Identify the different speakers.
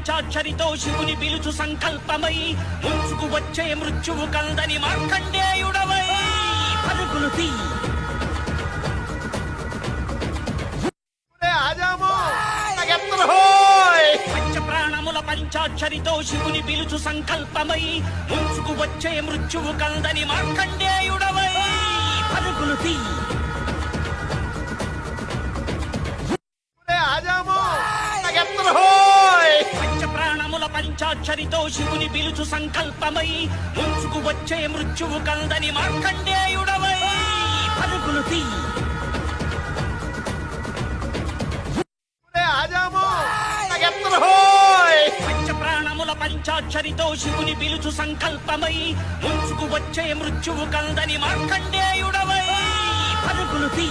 Speaker 1: పంచాక్షరితో శివుని పిలుచు సంకల్పమై ముంచుకు వచ్చే మృత్యువు కందని మార్కండేయుడవై పరుగులు తీ. పంచప్రాణముల పంచాక్షరితో శివుని పిలుచు సంకల్పమై ముంచుకు వచ్చే మృత్యువు కందని మార్కండేయుడవై పరుగులు తీ. పంచప్రాణముల పంచాక్షరితో శివుని పిలుచు సంకల్పమై ముంచుకు వచ్చే మృత్యువు కందని మార్కండేయుడవై పరుగులు తీ. పంచప్రాణముల పంచాక్షరితో శివుని పిలుచు సంకల్పమై ముంచుకు వచ్చే మృత్యువు కందని మార్కండేయుడవై పరుగులు తీ.